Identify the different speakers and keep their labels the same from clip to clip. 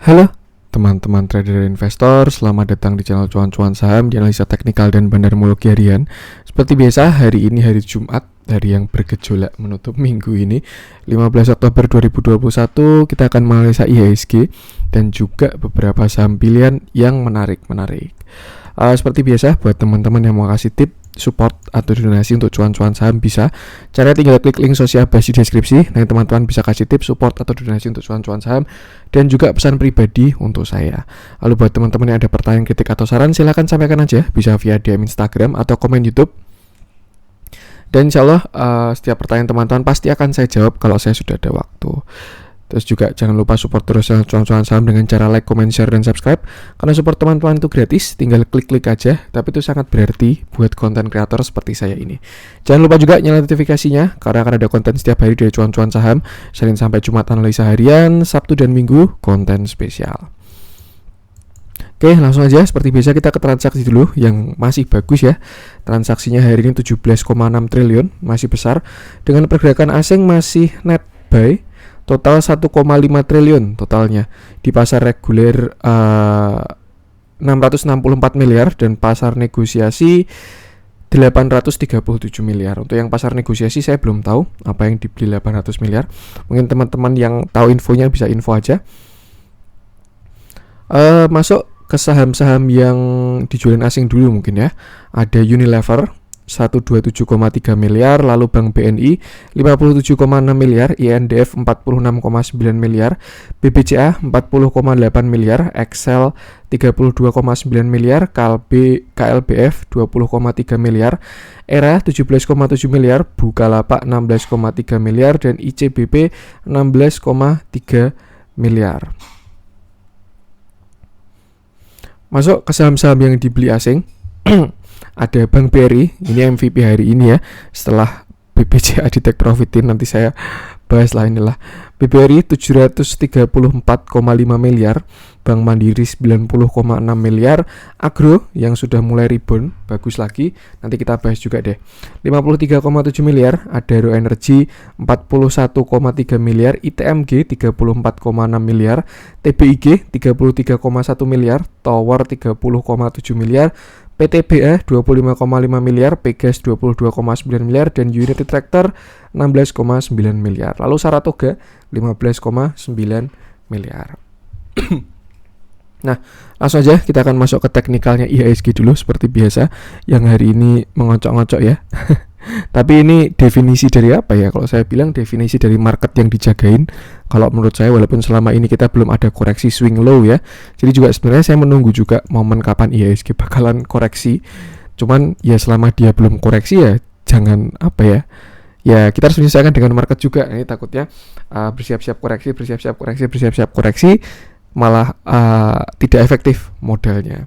Speaker 1: Halo teman-teman trader dan investor, selamat datang di channel Cuan-Cuan Saham di analisa teknikal dan bandarmologi harian. Seperti biasa, hari ini hari Jumat, hari yang bergejolak menutup minggu ini 15 Oktober 2021, kita akan menganalisa IHSG dan juga beberapa saham pilihan yang menarik-menarik. Seperti biasa, buat teman-teman yang mau kasih tip, support atau donasi untuk cuan-cuan saham bisa. Caranya tinggal klik link sosial base di deskripsi. Nah, teman-teman bisa kasih tip, support atau donasi untuk cuan-cuan saham dan juga pesan pribadi untuk saya. Lalu buat teman-teman yang ada pertanyaan, kritik atau saran, silahkan sampaikan aja, bisa via DM Instagram atau komen YouTube. Dan insya Allah setiap pertanyaan teman-teman pasti akan saya jawab kalau saya sudah ada waktu. Terus juga jangan lupa support terus cuan-cuan saham dengan cara like, comment, share, dan subscribe. Karena support teman-teman itu gratis, tinggal klik-klik aja. Tapi itu sangat berarti buat konten kreator seperti saya ini. Jangan lupa juga nyalain notifikasinya, karena akan ada konten setiap hari dari cuan-cuan saham. Senin sampai Jumat analisa harian, Sabtu dan Minggu konten spesial. Oke, langsung aja seperti biasa kita ke transaksi dulu yang masih bagus ya. Transaksinya hari ini 17,6 triliun, masih besar. Dengan pergerakan asing masih net buy. Total 1,5 triliun totalnya. Di pasar reguler 664 miliar dan pasar negosiasi 837 miliar. Untuk yang pasar negosiasi saya belum tahu apa yang dibeli 800 miliar. Mungkin teman-teman yang tahu infonya bisa info aja. Masuk ke saham-saham yang dijualin asing dulu mungkin ya. Ada Unilever 127,3 miliar, lalu Bank BNI 57,6 miliar, INDF 46,9 miliar, BBCA 40,8 miliar, Excel 32,9 miliar, KLBF 20,3 miliar, ERA 17,7 miliar, Bukalapak 16,3 miliar, dan ICBP 16,3 miliar. Masuk ke saham-saham yang dibeli asing. Ada Bank BRI, ini MVP hari ini ya. Setelah BBCA di take profitin, nanti saya bahas lah inilah. BBRI 734,5 miliar, Bank Mandiri 90,6 miliar, Agro yang sudah mulai rebound, bagus lagi, nanti kita bahas juga deh. 53,7 miliar, Adaro Energy 41,3 miliar, ITMG 34,6 miliar, TBIG 33,1 miliar, Tower 30,7 miliar, PTBA 25,5 miliar, Pegas 22,9 miliar, dan United Tractor 16,9 miliar. Lalu Saratoga 15,9 miliar. Nah, langsung aja kita akan masuk ke teknikalnya IHSG dulu seperti biasa, yang hari ini mengocok-ngocok ya. Tapi ini definisi dari apa ya? Kalau saya bilang definisi dari market yang dijagain. Kalau menurut saya, walaupun selama ini kita belum ada koreksi swing low ya. Jadi juga sebenarnya saya menunggu juga momen kapan IHSG bakalan koreksi. Cuman ya selama dia belum koreksi ya jangan apa ya. Ya kita harus menyesuaikan dengan market juga. Ini takutnya bersiap-siap koreksi malah tidak efektif modalnya.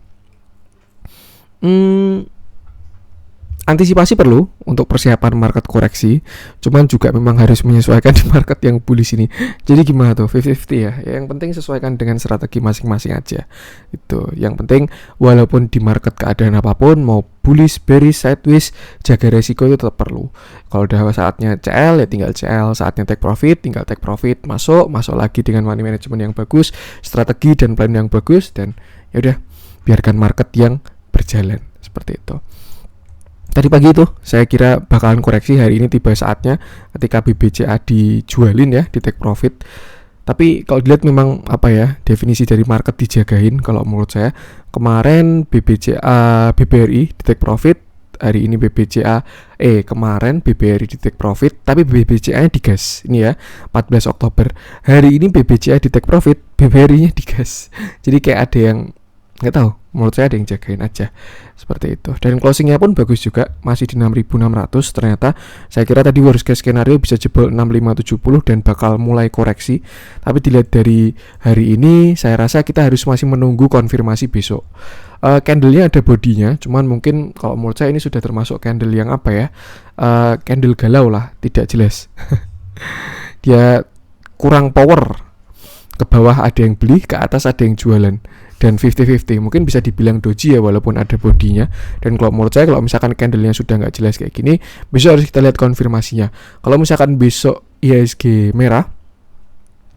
Speaker 1: Antisipasi perlu untuk persiapan market koreksi, cuman juga memang harus menyesuaikan di market yang bullish ini. Jadi gimana tuh, 50-50 ya. Yang penting sesuaikan dengan strategi masing-masing aja. Itu yang penting, walaupun di market keadaan apapun, mau bullish, bearish, sideways, jaga resiko itu tetap perlu. Kalau udah saatnya CL ya tinggal CL, saatnya take profit tinggal take profit, masuk lagi dengan money management yang bagus, strategi dan plan yang bagus, dan ya udah biarkan market yang berjalan seperti itu. Tadi pagi itu saya kira bakalan koreksi, hari ini tiba saatnya ketika BBCA dijualin ya, di take profit. Tapi kalau dilihat memang apa ya, definisi dari market dijagain kalau menurut saya. Kemarin BBRI di take profit, hari ini kemarin BBRI di take profit, tapi BBCA-nya digas. Ini ya, 14 Oktober. Hari ini BBCA di take profit, BBRI-nya digas. Jadi kayak ada yang nggak tahu, menurut saya ada yang jagain aja seperti itu. Dan closingnya pun bagus juga, masih di 6.600. Ternyata saya kira tadi worst case skenario bisa jebol 6570 dan bakal mulai koreksi. Tapi dilihat dari hari ini, saya rasa kita harus masih menunggu konfirmasi besok. Candle-nya ada bodinya, cuman mungkin kalau menurut saya ini sudah termasuk candle yang apa ya, candle galau lah, tidak jelas. Dia kurang power. Ke bawah ada yang beli, ke atas ada yang jualan. Dan 50-50, mungkin bisa dibilang doji ya walaupun ada bodinya. Dan kalau menurut saya, kalau misalkan candlenya sudah nggak jelas kayak gini, besok harus kita lihat konfirmasinya. Kalau misalkan besok IHSG merah,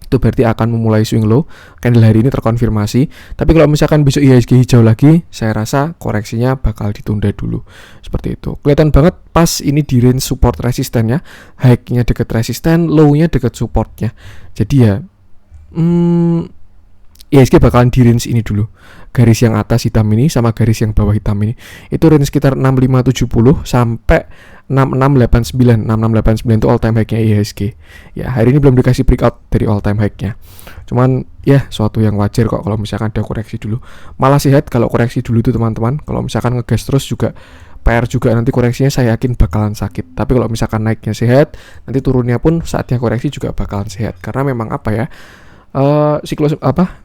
Speaker 1: itu berarti akan memulai swing low. Candle hari ini terkonfirmasi. Tapi kalau misalkan besok IHSG hijau lagi, saya rasa koreksinya bakal ditunda dulu. Seperti itu. Kelihatan banget pas ini di range support resistennya, high-nya deket resisten, low-nya deket supportnya. Jadi ya IHSG bakalan di range ini dulu. Garis yang atas hitam ini sama garis yang bawah hitam ini. Itu range sekitar 6570 sampai 6689. 6689 itu all time high-nya IHSG. Ya, hari ini belum dikasih breakout dari all time high-nya. Cuman ya suatu yang wajar kok kalau misalkan ada koreksi dulu. Malah sehat kalau koreksi dulu itu teman-teman. Kalau misalkan ngegas terus juga PR juga nanti koreksinya saya yakin bakalan sakit. Tapi kalau misalkan naiknya sehat, nanti turunnya pun saatnya koreksi juga bakalan sehat. Karena memang apa ya? Siklus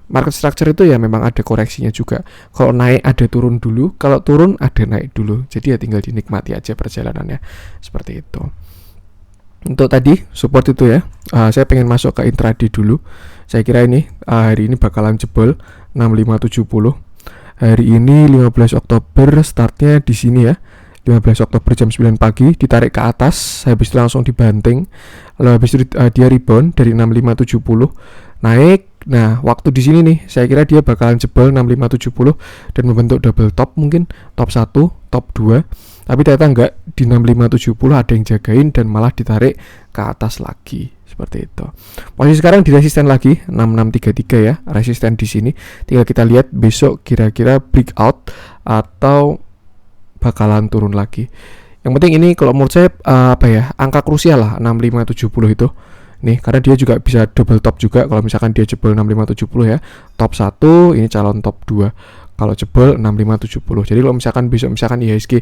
Speaker 1: market structure itu ya memang ada koreksinya juga. Kalau naik ada turun dulu, kalau turun ada naik dulu. Jadi ya tinggal dinikmati aja perjalanannya. Seperti itu. Untuk tadi support itu ya, saya pengen masuk ke intraday dulu. Saya kira ini hari ini bakalan jebol 6570. Hari ini 15 Oktober startnya di sini ya. 15 Oktober jam 9 pagi ditarik ke atas, habis itu langsung dibanting. Lalu habis itu dia rebound dari 6570 naik. Nah, waktu di sini nih, saya kira dia bakalan jebol 6570 dan membentuk double top, mungkin top 1, top 2. Tapi ternyata enggak, di 6570 ada yang jagain dan malah ditarik ke atas lagi. Seperti itu. Posisi sekarang di resisten lagi 6633 ya, resisten di sini. Tinggal kita lihat besok kira-kira breakout atau bakalan turun lagi. Yang penting ini kalau menurut saya angka krusial lah 6570 itu. Nih, karena dia juga bisa double top juga kalau misalkan dia jebol 6570 ya. Top 1 ini calon top 2. Kalau jebol 6570. Jadi kalau misalkan besok misalkan IHSG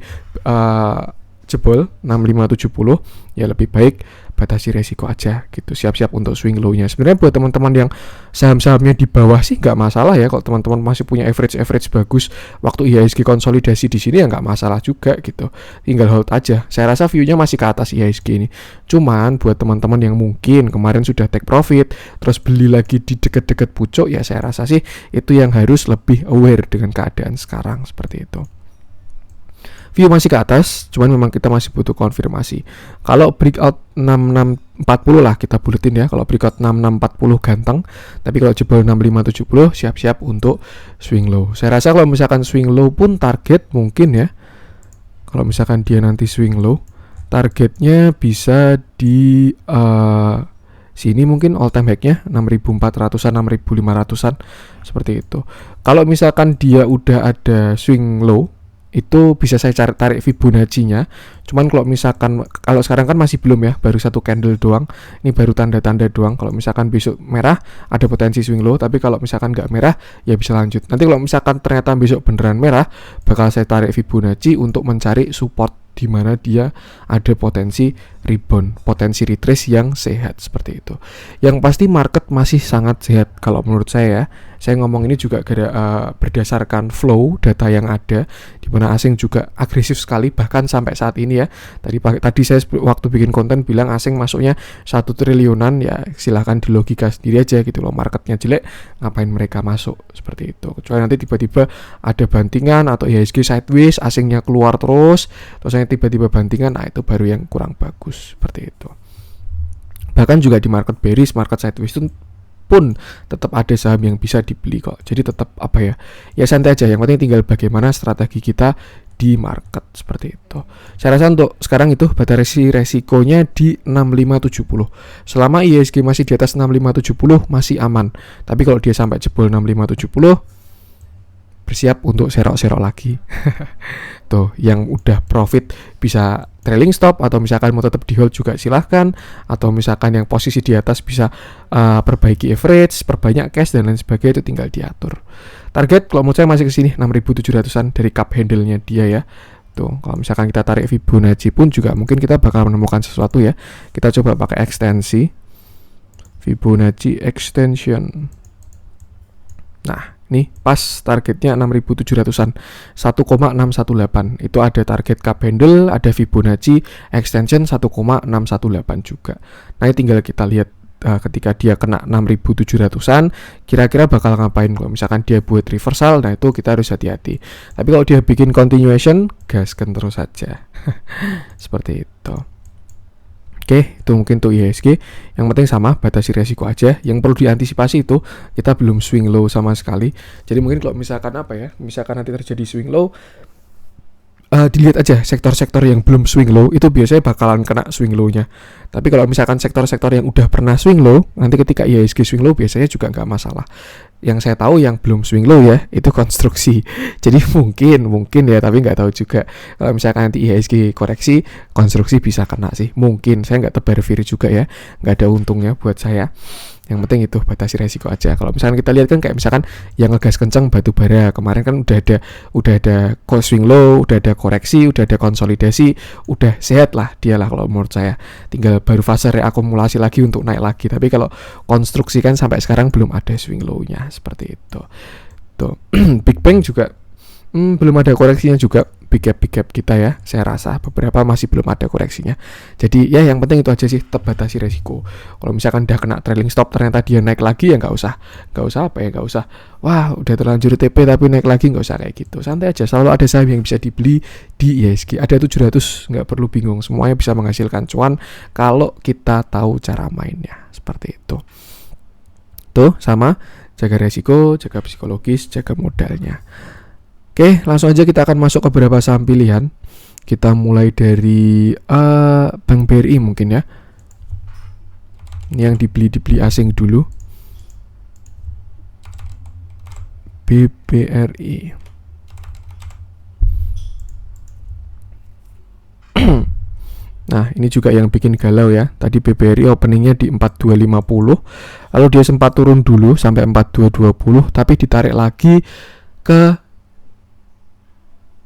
Speaker 1: jebol 6570 ya lebih baik batasi resiko aja gitu, siap-siap untuk swing low-nya. Sebenarnya buat teman-teman yang saham-sahamnya di bawah sih nggak masalah ya, kalau teman-teman masih punya average bagus waktu IHSG konsolidasi di sini ya nggak masalah juga gitu, tinggal hold aja. Saya rasa view-nya masih ke atas IHSG ini. Cuman buat teman-teman yang mungkin kemarin sudah take profit terus beli lagi di deket-deket pucuk ya, saya rasa sih itu yang harus lebih aware dengan keadaan sekarang seperti itu. View masih ke atas, cuman memang kita masih butuh konfirmasi. Kalau breakout 6640 lah kita buletin ya. Kalau breakout 6640 ganteng, tapi kalau jebol 6570 siap-siap untuk swing low. Saya rasa kalau misalkan swing low pun target mungkin ya. Kalau misalkan dia nanti swing low, targetnya bisa di sini mungkin all time high-nya 6400-an, 6500-an seperti itu. Kalau misalkan dia udah ada swing low, itu bisa saya tarik Fibonacci-nya. Cuman kalau misalkan kalau sekarang kan masih belum ya, baru satu candle doang. Ini baru tanda-tanda doang. Kalau misalkan besok merah ada potensi swing low, tapi kalau misalkan nggak merah ya bisa lanjut. Nanti kalau misalkan ternyata besok beneran merah, bakal saya tarik Fibonacci untuk mencari support di mana dia ada potensi rebound, potensi retrace yang sehat seperti itu. Yang pasti market masih sangat sehat kalau menurut saya. Saya ngomong ini juga berdasarkan flow data yang ada, di mana asing juga agresif sekali bahkan sampai saat ini ya. Tadi saya waktu bikin konten bilang asing masuknya 1 triliunan ya, silahkan di logika sendiri aja gitu loh. Marketnya jelek, ngapain mereka masuk seperti itu. Kecuali nanti tiba-tiba ada bantingan atau IHSG sideways, asingnya keluar terus tiba-tiba bantingan, nah itu baru yang kurang bagus seperti itu. Bahkan juga di market bearish, market sideways itu pun tetap ada saham yang bisa dibeli kok. Jadi tetap ya santai aja. Yang penting tinggal bagaimana strategi kita di market seperti itu. Saya rasa untuk sekarang itu batasi resikonya di 6570. Selama IHSG masih di atas 6570 masih aman. Tapi kalau dia sampai jebol 6570, bersiap untuk serok-serok lagi. Tuh, yang udah profit bisa trailing stop, atau misalkan mau tetap di hold juga silahkan, atau misalkan yang posisi di atas bisa perbaiki average, perbanyak cash dan lain sebagainya, itu tinggal diatur. Target kalau menurut saya masih ke sini 6700-an dari cup handle-nya dia ya. Tuh, kalau misalkan kita tarik Fibonacci pun juga mungkin kita bakal menemukan sesuatu ya. Kita coba pakai ekstensi Fibonacci extension. Nah, nih pas targetnya 6700-an, 1,618. Itu ada target cup handle, ada Fibonacci extension 1,618 juga. Nah, ini tinggal kita lihat ketika dia kena 6700-an kira-kira bakal ngapain. Kalau misalkan dia buat reversal, nah itu kita harus hati-hati. Tapi kalau dia bikin continuation, gaskan terus saja. Seperti itu. Oke, itu mungkin tuh IHSG. Yang penting sama, batasi resiko aja. Yang perlu diantisipasi itu kita belum swing low sama sekali. Jadi mungkin kalau misalkan apa ya, misalkan nanti terjadi swing low, dilihat aja sektor-sektor yang belum swing low itu biasanya bakalan kena swing low-nya. Tapi kalau misalkan sektor-sektor yang udah pernah swing low, nanti ketika IHSG swing low biasanya juga nggak masalah. Yang saya tahu yang belum swing low ya itu konstruksi. Jadi mungkin ya, tapi nggak tahu juga. Kalau misalkan nanti IHSG koreksi, konstruksi bisa kena sih. Mungkin, saya nggak tebar vir juga ya, nggak ada untungnya buat saya. Yang penting itu batasi resiko aja. Kalau misalkan kita lihat kan kayak misalkan yang ngegas kenceng batu bara kemarin kan udah ada swing low, udah ada koreksi, udah ada konsolidasi, udah sehat lah dia lah kalau menurut saya. Tinggal baru fase reakumulasi lagi untuk naik lagi. Tapi kalau konstruksi kan sampai sekarang belum ada swing low-nya seperti itu. Tuh. Big Bang juga belum ada koreksinya juga. Big gap kita ya, saya rasa beberapa masih belum ada koreksinya. Jadi ya yang penting itu aja sih, tetap batasi resiko. Kalau misalkan udah kena trailing stop ternyata dia naik lagi ya nggak usah wah udah terlanjur TP tapi naik lagi, nggak usah kayak gitu. Santai aja, selalu ada saham yang bisa dibeli di IHSG. Ada 700, nggak perlu bingung, semuanya bisa menghasilkan cuan kalau kita tahu cara mainnya. Seperti itu. Tuh sama, jaga resiko, jaga psikologis, jaga modalnya. Oke, langsung aja kita akan masuk ke beberapa saham pilihan. Kita mulai dari Bank BRI mungkin ya. Ini yang dibeli asing dulu. BBRI. Nah, ini juga yang bikin galau ya. Tadi BBRI openingnya di 4250, lalu dia sempat turun dulu sampai 4220, tapi ditarik lagi ke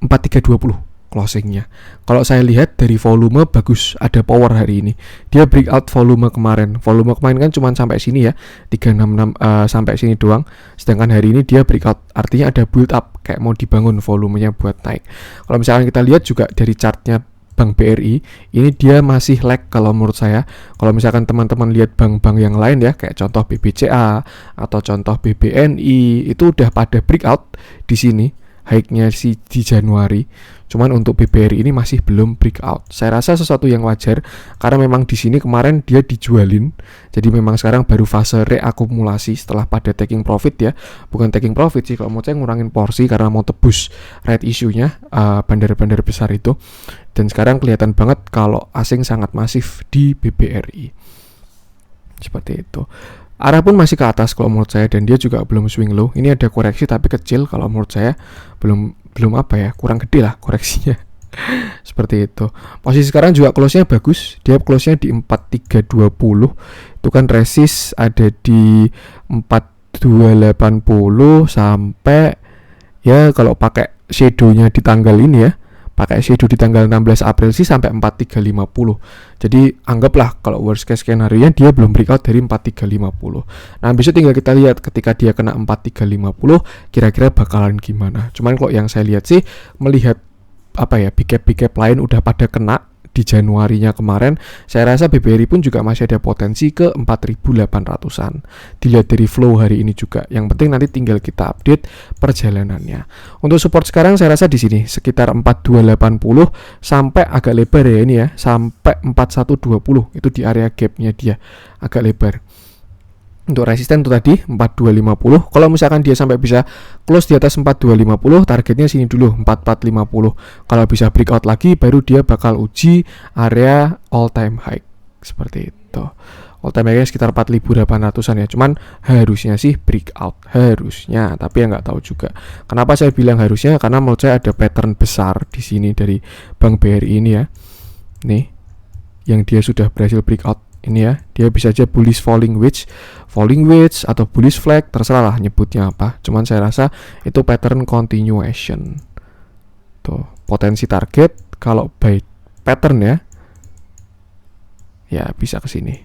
Speaker 1: 4320 closingnya. Kalau saya lihat dari volume bagus, ada power hari ini. Dia breakout volume kemarin. Volume kemarin kan cuma sampai sini ya, 366 sampai sini doang. Sedangkan hari ini dia breakout, artinya ada build up kayak mau dibangun volumenya buat naik. Kalau misalkan kita lihat juga dari chartnya Bank BRI, ini dia masih lag kalau menurut saya. Kalau misalkan teman-teman lihat bank-bank yang lain ya, kayak contoh BBCA atau contoh BBNI, itu udah pada breakout di sini. High-nya sih di Januari, cuman untuk BBRI ini masih belum breakout. Saya rasa sesuatu yang wajar karena memang di sini kemarin dia dijualin, jadi memang sekarang baru fase reakumulasi setelah pada taking profit ya, bukan taking profit sih, kalau mau saya ngurangin porsi karena mau tebus right issue-nya bandar-bandar besar itu. Dan sekarang kelihatan banget kalau asing sangat masif di BBRI. Seperti itu. Arah pun masih ke atas kalau menurut saya, dan dia juga belum swing low. Ini ada koreksi tapi kecil kalau menurut saya, belum apa ya, kurang gede lah koreksinya. Seperti itu. Posisi sekarang juga close-nya bagus. Dia close-nya di 4320. Itu kan resist ada di 4280 sampai ya kalau pakai shadow-nya di tanggal ini ya, pakai shadow di tanggal 16 April sih sampai 4350. Jadi anggaplah kalau worst case skenario-nya dia belum breakout dari 4350. Nah, besok tinggal kita lihat ketika dia kena 4350 kira-kira bakalan gimana. Cuman kalau yang saya lihat sih, melihat apa ya, big gap lain udah pada kena di Januarinya kemarin, saya rasa BBRI pun juga masih ada potensi ke 4.800-an. Dilihat dari flow hari ini juga. Yang penting nanti tinggal kita update perjalanannya. Untuk support sekarang saya rasa di sini sekitar 4280 sampai agak lebar ya ini ya, sampai 4120. Itu di area gapnya dia agak lebar. Untuk resisten itu tadi 4250. Kalau misalkan dia sampai bisa close di atas 4250, targetnya sini dulu 4450. Kalau bisa breakout lagi, baru dia bakal uji area all time high. Seperti itu. All time high sekitar 4800-an ya. Cuman harusnya sih breakout, harusnya, tapi ya nggak tahu juga. Kenapa saya bilang harusnya? Karena menurut saya ada pattern besar di sini dari Bank BRI ini ya. Nih, yang dia sudah berhasil breakout. Ini ya, dia bisa aja bullish falling wedge atau bullish flag, terserah lah nyebutnya apa. Cuman saya rasa itu pattern continuation. Tuh, potensi target kalau by pattern ya bisa ke sini.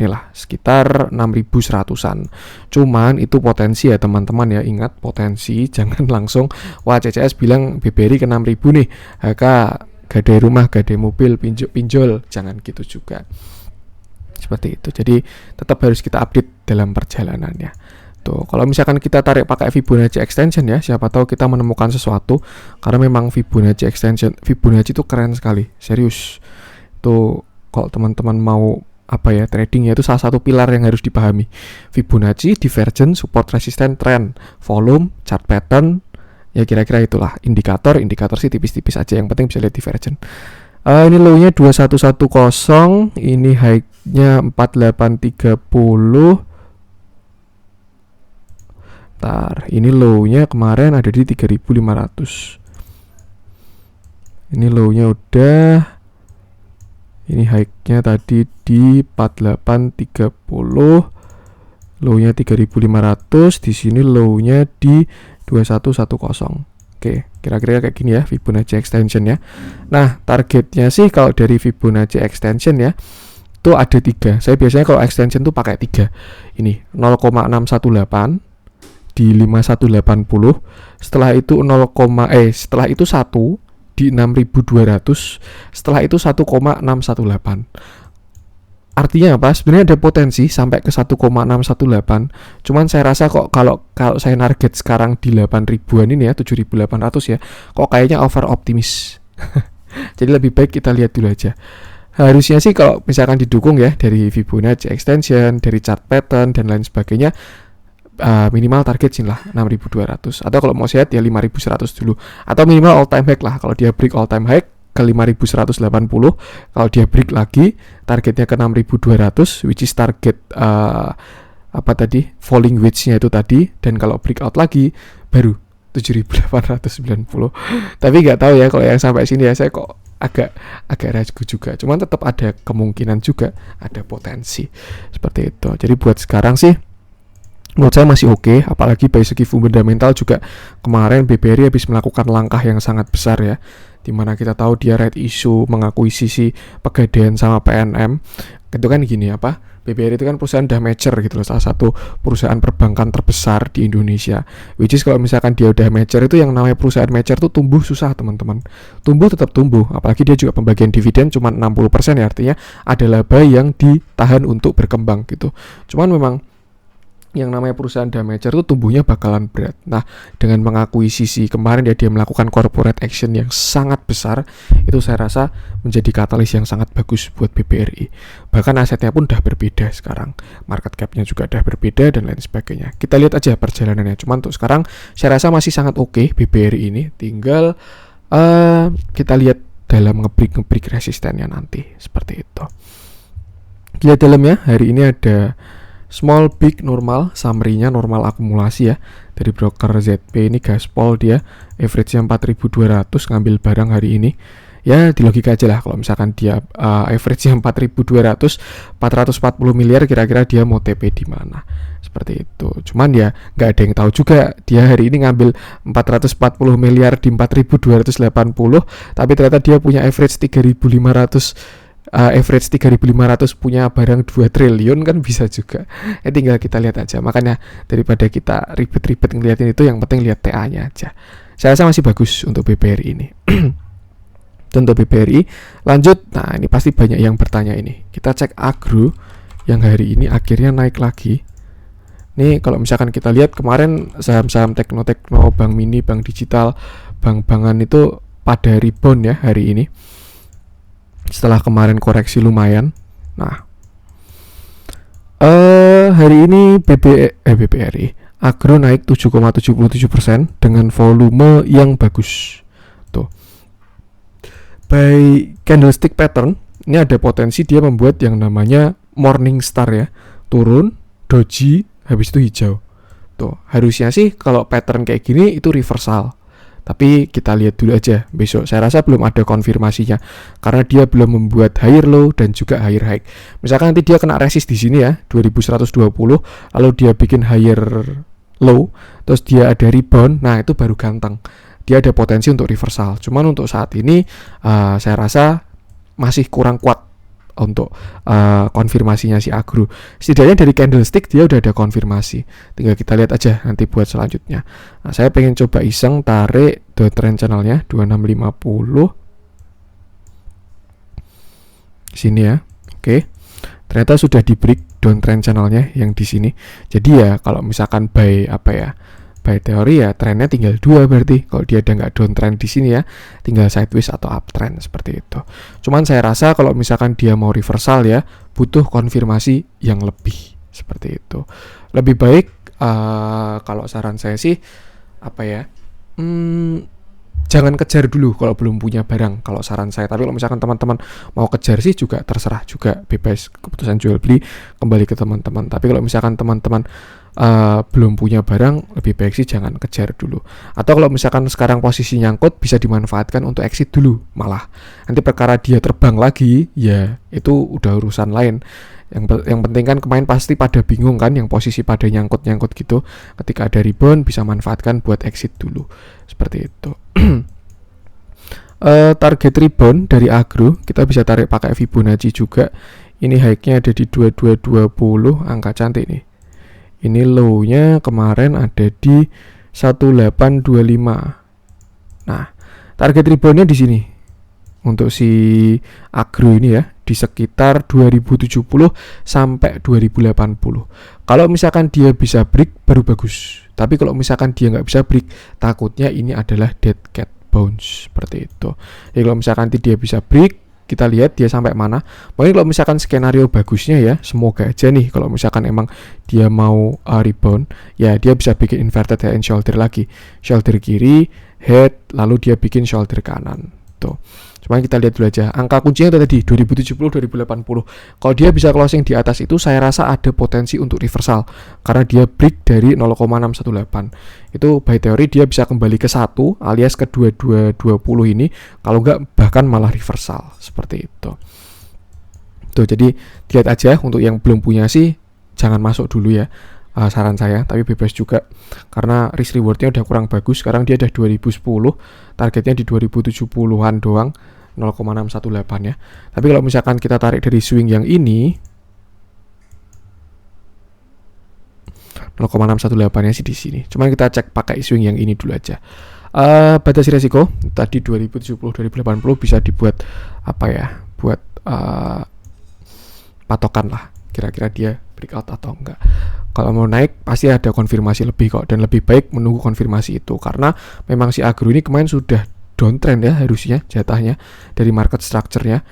Speaker 1: Inilah sekitar 6100-an. Cuman itu potensi ya teman-teman ya, ingat potensi, jangan langsung wah CCS bilang BBRI ke 6000 nih. HK gade rumah, gade mobil, pinjol, jangan gitu juga. Seperti itu. Jadi tetap harus kita update dalam perjalanannya. Tuh, kalau misalkan kita tarik pakai Fibonacci extension ya, siapa tahu kita menemukan sesuatu. Karena memang Fibonacci extension, Fibonacci itu keren sekali, serius. Tuh kalau teman-teman mau apa ya trading, yaitu salah satu pilar yang harus dipahami. Fibonacci, divergence, support, resistance, trend, volume, chart pattern, ya kira-kira itulah. Indikator sih tipis-tipis aja, yang penting bisa lihat divergence. Ini low-nya 2110, ini high-nya 4830. Ini low-nya kemarin ada di 3500. Ini low-nya udah. Ini high-nya tadi di 4830. Low-nya 3500, di sini low-nya di 2110. Oke, kira-kira kayak gini ya Fibonacci extension ya. Nah, targetnya sih kalau dari Fibonacci extension ya, itu ada 3. Saya biasanya kalau extension tuh pakai 3. Ini 0,618 di 5180. Setelah itu setelah itu 1 di 6200, setelah itu 1,618. Artinya apa? Sebenarnya ada potensi sampai ke 1,618. Cuman saya rasa kok kalau saya target sekarang di 8.000-an ini ya, 7.800 ya, kok kayaknya over optimis. Jadi lebih baik kita lihat dulu aja. Harusnya sih kalau misalkan didukung ya dari Fibonacci extension, dari chart pattern dan lain sebagainya, minimal target sini lah 6.200, atau kalau mau sehat ya 5.100 dulu, atau minimal all time high lah. Kalau dia break all time high ke 5.180, kalau dia break lagi targetnya ke 6.200, which is target falling wedge-nya itu tadi, dan kalau breakout lagi baru 7.890. Tapi nggak tahu ya kalau yang sampai sini ya, saya kok agak ragu juga. Cuman tetap ada kemungkinan juga, ada potensi seperti itu. Jadi buat sekarang sih menurut saya masih oke, apalagi dari segi fundamental juga. Kemarin BBRI habis melakukan langkah yang sangat besar ya, dimana kita tahu dia right issue mengakuisisi Pegadaian sama PNM. Itu kan gini apa, BBRI itu kan perusahaan udah mature gitu loh, salah satu perusahaan perbankan terbesar di Indonesia. Which is kalau misalkan dia udah mature, itu yang namanya perusahaan mature tuh tumbuh susah teman-teman. Tumbuh tetap tumbuh, apalagi dia juga pembagian dividen cuma 60% ya, artinya ada laba yang ditahan untuk berkembang gitu. Cuman memang yang namanya perusahaan damager itu tumbuhnya bakalan berat. Nah, dengan mengakuisisi kemarin dia melakukan corporate action yang sangat besar, itu saya rasa menjadi katalis yang sangat bagus buat BBRI. Bahkan asetnya pun udah berbeda sekarang, market cap-nya juga udah berbeda dan lain sebagainya. Kita lihat aja perjalanannya. Cuman untuk sekarang saya rasa masih sangat oke BBRI ini. Tinggal kita lihat dalam ngebreak resistennya nanti seperti itu. Lihat dalamnya hari ini ada small, big, normal, summary-nya normal akumulasi ya. Dari broker ZP ini Gaspol, dia average-nya 4.200 ngambil barang hari ini. Ya di logika aja lah, kalau misalkan dia average-nya 4.200, 440 miliar, kira-kira dia mau TP di mana. Seperti itu. Cuman ya nggak ada yang tahu juga, dia hari ini ngambil 440 miliar di 4.280, tapi ternyata dia punya average 3.500, average 3.500, punya barang 2 triliun kan bisa juga. Tinggal kita lihat aja. Makanya daripada kita ribet-ribet ngeliatin itu, yang penting lihat TA-nya aja. Saya rasa masih bagus untuk BBRI ini. Untuk BBRI lanjut. Nah, ini pasti banyak yang bertanya ini. Kita cek Agro yang hari ini akhirnya naik lagi. Nih kalau misalkan kita lihat kemarin saham-saham tekno, bank mini, bank digital, bank-bankan itu pada rebound ya hari ini. Setelah kemarin koreksi lumayan. Nah, hari ini BBRI Agro naik 7,77% dengan volume yang bagus. Tuh. By candlestick pattern, ini ada potensi dia membuat yang namanya morning star ya. Turun, doji, habis itu hijau. Tuh, harusnya sih kalau pattern kayak gini itu reversal. Tapi kita lihat dulu aja besok. Saya rasa belum ada konfirmasinya karena dia belum membuat higher low dan juga higher high. Misalkan nanti dia kena resist di sini ya 2120, lalu dia bikin higher low, terus dia ada rebound, nah itu baru ganteng. Dia ada potensi untuk reversal. Cuman untuk saat ini saya rasa masih kurang kuat untuk konfirmasinya si Agro. Setidaknya dari candlestick dia udah ada konfirmasi. Tinggal kita lihat aja nanti buat selanjutnya. Nah, saya pengen coba iseng tarik downtrend channelnya 2650 sini ya. Oke. Ternyata sudah di break downtrend channelnya yang di sini. Jadi ya kalau misalkan buy by teori ya trennya tinggal 2 berarti. Kalau dia udah nggak downtrend di sini ya, tinggal sideways atau uptrend seperti itu. Cuman saya rasa kalau misalkan dia mau reversal ya, butuh konfirmasi yang lebih seperti itu. Lebih baik kalau saran saya sih apa ya? Jangan kejar dulu kalau belum punya barang, kalau saran saya. Tapi kalau misalkan teman-teman mau kejar sih juga terserah, juga bebas, keputusan jual beli kembali ke teman-teman. Tapi kalau misalkan teman-teman belum punya barang, lebih baik sih jangan kejar dulu. Atau kalau misalkan sekarang posisi nyangkut, bisa dimanfaatkan untuk exit dulu malah. Nanti perkara dia terbang lagi, ya itu udah urusan lain. Yang penting kan kemarin pasti pada bingung kan, yang posisi pada nyangkut-nyangkut gitu. Ketika ada rebound bisa manfaatkan buat exit dulu. Seperti itu. Target rebound dari agro kita bisa tarik pakai Fibonacci juga. Ini high-nya ada di 2220, angka cantik nih. Ini low-nya kemarin ada di 1825. Nah, target rebound-nya di sini. Untuk si agro ini ya, di sekitar 2070 sampai 2080. Kalau misalkan dia bisa break baru bagus. Tapi kalau misalkan dia nggak bisa break, takutnya ini adalah dead cat bounce seperti itu. Jadi kalau misalkan dia bisa break, kita lihat dia sampai mana. Mungkin kalau misalkan skenario bagusnya ya, semoga aja nih kalau misalkan emang dia mau rebound, ya dia bisa bikin inverted head and shoulder lagi. Shoulder kiri, head, lalu dia bikin shoulder kanan. Tuh. Cuma kita lihat dulu aja. Angka kuncinya itu tadi 2070 2080. Kalau dia bisa closing di atas itu, saya rasa ada potensi untuk reversal karena dia break dari 0,618. Itu by teori dia bisa kembali ke 1 alias ke 2220 ini, kalau enggak bahkan malah reversal seperti itu. Tuh, jadi lihat aja. Untuk yang belum punya sih jangan masuk dulu ya. Saran saya, tapi bebas juga karena risk rewardnya udah kurang bagus. Sekarang dia udah 2010, targetnya di 2070-an doang, 0,618 ya. Tapi kalau misalkan kita tarik dari swing yang ini, 0,618 nya sih di sini. Cuman kita cek pakai swing yang ini dulu aja. Batasi resiko tadi 2070 2080 bisa dibuat apa ya? Buat patokan lah. Kira-kira dia breakout atau enggak. Kalau mau naik pasti ada konfirmasi lebih kok, dan lebih baik menunggu konfirmasi itu karena memang si agro ini kemarin sudah downtrend ya, harusnya jatahnya dari market structure-nya.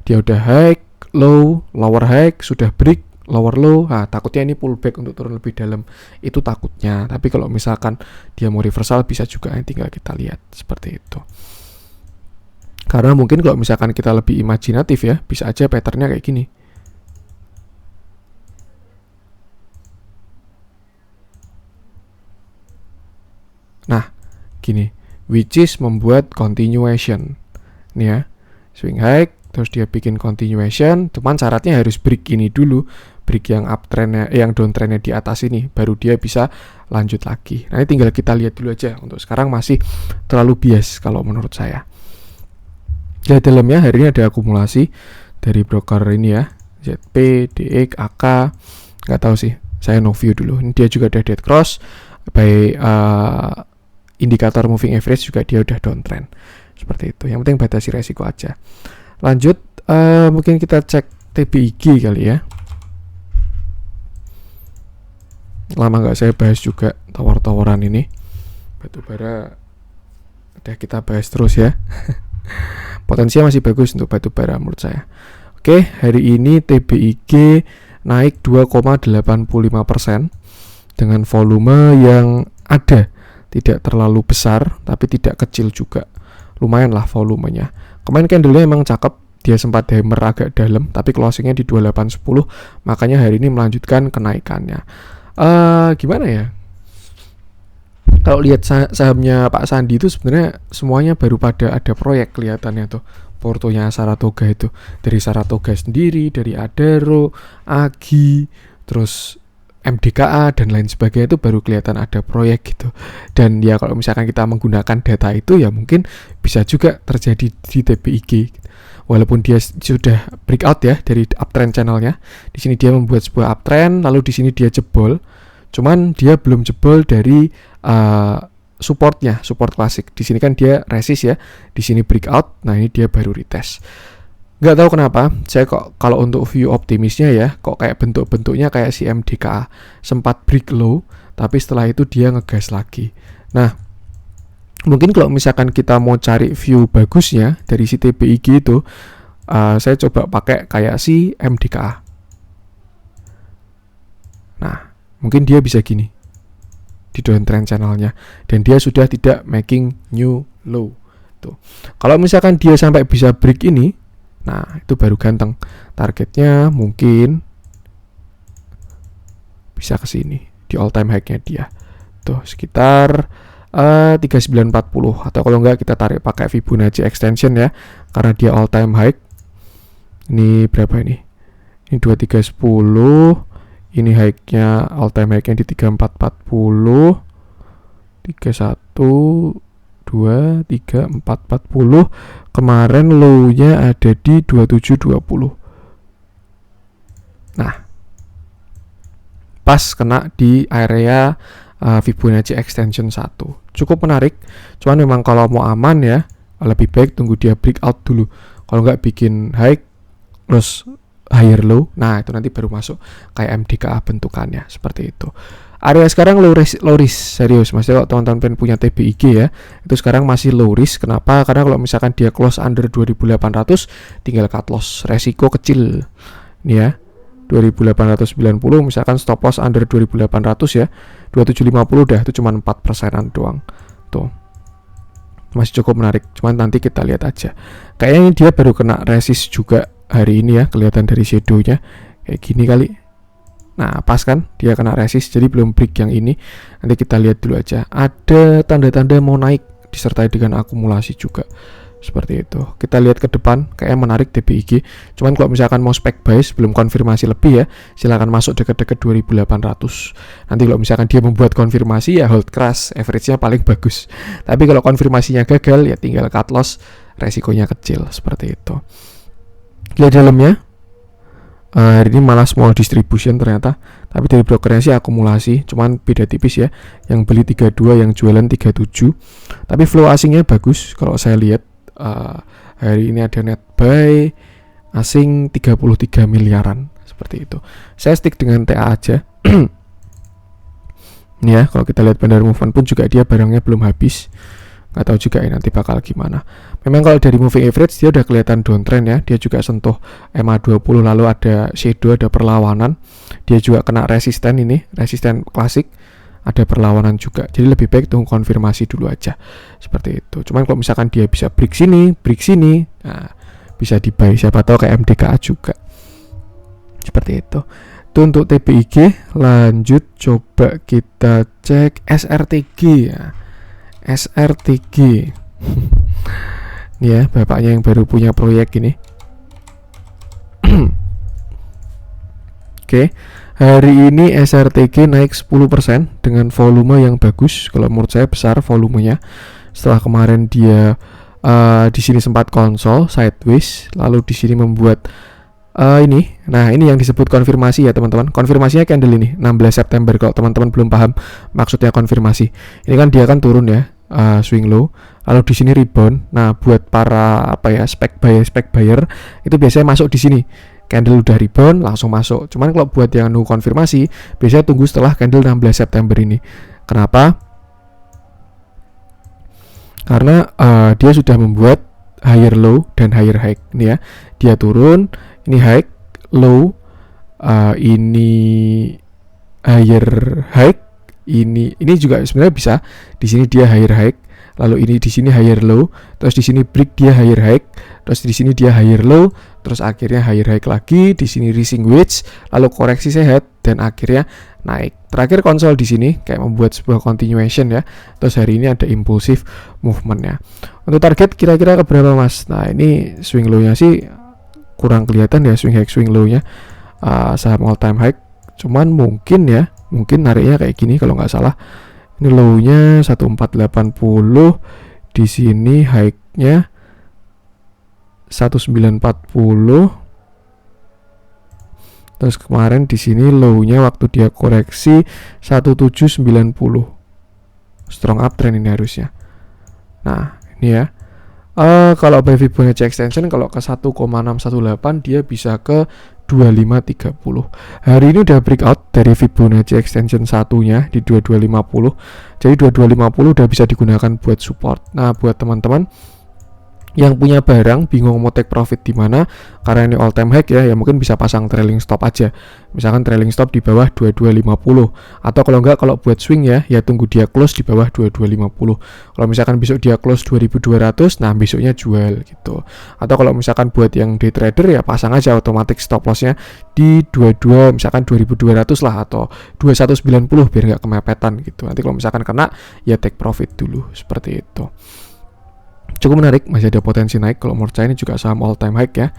Speaker 1: Dia udah high, low, lower high, sudah break, lower low. Nah, takutnya ini pullback untuk turun lebih dalam. Itu takutnya. Tapi kalau misalkan dia mau reversal bisa juga, tinggal kita lihat seperti itu. Karena mungkin kalau misalkan kita lebih imajinatif ya, bisa aja pattern-nya kayak gini. Nah, gini, which is membuat continuation. Nih ya, swing high, terus dia bikin continuation, cuman syaratnya harus break ini dulu, break yang uptrendnya, yang downtrendnya di atas ini, baru dia bisa lanjut lagi. Nah, ini tinggal kita lihat dulu aja. Untuk sekarang masih terlalu bias kalau menurut saya. Di dalamnya hari ini ada akumulasi dari broker ini ya, ZP, DX, AK, nggak tahu sih. Saya no view dulu. Ini dia juga ada dead cross, by indikator moving average juga dia udah downtrend seperti itu. Yang penting batasi resiko aja. Lanjut, mungkin kita cek TBIG kali ya. Lama nggak saya bahas juga tawar-tawaran ini. Batubara udah kita bahas terus ya. Potensinya masih bagus untuk batubara menurut saya. Oke, hari ini TBIG naik 2,85% dengan volume yang ada. Tidak terlalu besar, tapi tidak kecil juga. Lumayan lah volumenya. Kemarin candle-nya emang cakep. Dia sempat hammer agak dalam, tapi closingnya di 2810. Makanya hari ini melanjutkan kenaikannya. Gimana ya? Kalau lihat sahamnya Pak Sandi itu sebenarnya semuanya baru pada ada proyek kelihatannya tuh. Portonya Saratoga itu. Dari Saratoga sendiri, dari Adaro, Agi, terus MDKA dan lain sebagainya itu baru kelihatan ada proyek gitu. Dan ya kalau misalkan kita menggunakan data itu ya mungkin bisa juga terjadi di TBIG. Walaupun dia sudah breakout ya dari uptrend channelnya. Di sini dia membuat sebuah uptrend, lalu di sini dia jebol. Cuman dia belum jebol dari supportnya, support klasik. Di sini kan dia resist ya. Di sini breakout. Nah, ini dia baru retest. Nggak tahu kenapa, saya kok kalau untuk view optimisnya ya, kok kayak bentuk-bentuknya kayak si MDKA sempat break low, tapi setelah itu dia ngegas lagi. Nah, mungkin kalau misalkan kita mau cari view bagusnya dari si TPIG itu, saya coba pakai kayak si MDKA. Nah, mungkin dia bisa gini di downtrend channelnya, dan dia sudah tidak making new low tuh. Kalau misalkan dia sampai bisa break ini, nah itu baru ganteng. Targetnya mungkin bisa ke sini di all time high-nya dia tuh sekitar 3940, atau kalau enggak kita tarik pakai Fibonacci extension ya, karena dia all time high. Ini berapa ini? Ini 2310. Ini high-nya, all time high-nya di 3440, 31, 2, 3, 440. Kemarin low-nya ada di 2720. Nah, pas kena di area Fibonacci extension 1. Cukup menarik. Cuman memang kalau mau aman ya, lebih baik tunggu dia breakout dulu. Kalau nggak bikin high terus higher low, nah itu nanti baru masuk kayak MDKA bentukannya seperti itu. Area sekarang low risk serius. Maksudnya kalau teman-teman punya TBIG ya, itu sekarang masih low risk. Kenapa? Karena kalau misalkan dia close under 2800, tinggal cut loss, resiko kecil. Ini ya, 2890, misalkan stop loss under 2800 ya, 2750 dah, itu cuma 4%an doang. Tuh, masih cukup menarik. Cuman nanti kita lihat aja. Kayaknya dia baru kena resist juga hari ini ya, kelihatan dari shadow-nya kayak gini kali. Nah, pas kan dia kena resist, jadi belum break yang ini. Nanti kita lihat dulu aja. Ada tanda-tanda mau naik disertai dengan akumulasi juga. Seperti itu. Kita lihat ke depan, kayaknya menarik TBIG. Cuman kalau misalkan mau spek buy belum konfirmasi lebih ya, silakan masuk dekat-dekat 2800. Nanti kalau misalkan dia membuat konfirmasi ya hold crash, average-nya paling bagus. Tapi kalau konfirmasinya gagal ya tinggal cut loss, resikonya kecil seperti itu. Lihat dalamnya, hari ini malah small distribution ternyata, tapi dari brokernya sih akumulasi, cuman beda tipis ya, yang beli 32, yang jualan 37. Tapi flow asingnya bagus kalau saya lihat. Hari ini ada net buy asing 33 miliaran seperti itu. Saya stick dengan TA aja. Ini ya, kalau kita lihat bandar movement pun juga dia barangnya belum habis. Nggak tahu juga ya nanti bakal gimana. Memang kalau dari moving average dia udah kelihatan downtrend ya. Dia juga sentuh MA20, lalu ada shadow, ada perlawanan. Dia juga kena resisten ini, resisten klasik. Ada perlawanan juga. Jadi lebih baik tunggu konfirmasi dulu aja. Seperti itu. Cuman kalau misalkan dia bisa break sini, nah bisa di buy. Siapa tahu kayak MDKA juga. Seperti itu. Itu untuk TBIG. Lanjut coba kita cek SRTG ya. SRTG. Ini ya, bapaknya yang baru punya proyek ini. Oke. Hari ini SRTG naik 10% dengan volume yang bagus. Kalau menurut saya besar volumenya. Setelah kemarin dia di sini sempat konsol sideways, lalu di sini membuat ini. Nah, ini yang disebut konfirmasi ya, teman-teman. Konfirmasinya candle ini 16 September kalau teman-teman belum paham maksudnya konfirmasi. Ini kan dia kan turun ya, swing low, lalu di sini rebound. Nah, buat para spec buyer itu biasanya masuk di sini. Candle udah rebound langsung masuk. Cuman kalau buat yang nunggu konfirmasi biasanya tunggu setelah candle 16 September ini. Kenapa? Karena dia sudah membuat higher low dan higher high. Ini ya, dia turun, ini high, low, ini higher high, ini juga sebenarnya bisa. Di sini dia higher high, lalu ini di sini higher low, terus di sini break dia higher high, terus di sini dia higher low, terus akhirnya higher high lagi, di sini rising wedge, lalu koreksi sehat dan akhirnya naik. Terakhir konsol di sini kayak membuat sebuah continuation ya. Terus hari ini ada impulsif movementnya. Untuk target kira-kira ke berapa mas? Nah ini swing low-nya sih kurang kelihatan ya, swing high swing low-nya saham all time high. Cuman mungkin nariknya kayak gini kalau nggak salah. Ini low-nya 1480, di sini high-nya 1940. Terus kemarin di sini low-nya waktu dia koreksi 1790. Strong uptrend ini harusnya. Nah, ini ya. Kalau by Fibonacci extension kalau ke 1,618 dia bisa ke 2530. Hari ini udah breakout dari Fibonacci extension satunya di 2250. Jadi 2250 udah bisa digunakan buat support. Nah, buat teman-teman yang punya barang bingung mau take profit di mana karena ini all time high ya mungkin bisa pasang trailing stop aja. Misalkan trailing stop di bawah 2250 atau kalau enggak kalau buat swing ya tunggu dia close di bawah 2250. Kalau misalkan besok dia close 2200, nah besoknya jual gitu. Atau kalau misalkan buat yang day trader ya pasang aja automatic stop lossnya di 22 misalkan 2200 lah atau 2190 biar nggak kemepetan gitu. Nanti kalau misalkan kena ya take profit dulu seperti itu. Cukup menarik, masih ada potensi naik. Kalau menurut saya ini juga saham all time high ya,